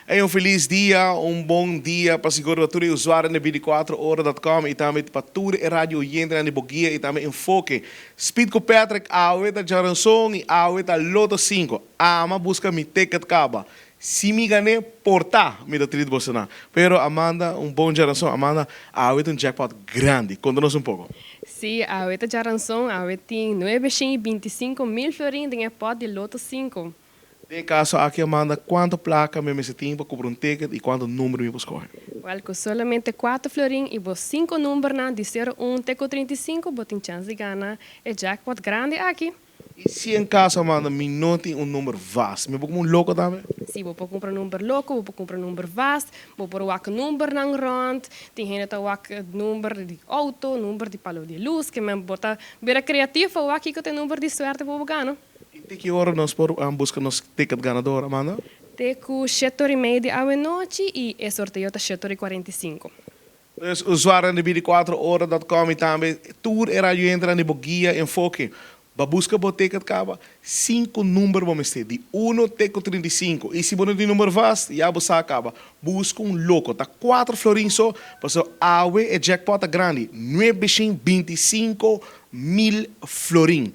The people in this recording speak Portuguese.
É feliz dia, bom dia para seguro todos os usuários da 24horas.com e também para toda a rádio Yendra de Boguia e também enfoque. Speed com Patrick, a Ueta Jaranson e a Ueta Loto 5. Ama busca mi ticket caba. Se me ganhei, portar, me dá trilho de você não. Pero Amanda, bom geração. Amanda, a Ueta jackpot grande. Conta-nos pouco. Sim, a Ueta Jaranson, a Ueta tem 925 mil florins em pot de Loto 5. Em caso aqui, Amanda, quanto placa me esse tempo para comprar ticket e quanto número me vou escolher? Well, com solamente 4 florins e vos 5 números de 01 até 35, vos tem chance de ganhar o jackpot grande aqui. E se em caso, Amanda, me não tem número vasto, me vou como louco também? Sim, vou comprar número louco, vou comprar número vasto, vou pôr o número na rond, tem gente que tem número de auto, número de palo de luz, que me bota bem criativo, o aqui que tem número de sorte vou ganhar. E que hora nós buscar nos ticket ganador, Amanda? Tem com 7h30 da noite e é sorteio até 7h45. Os usuários de 24horas.com e também tour era rádio entra de Boguia enfoque. Ba busca boteca de caba, 5 números vamos ter, de 1 até 35. E se você tem número vasto, já você acaba. Busca louco, tá 4 florins só, passou awe e jackpot grande, 925 mil florins.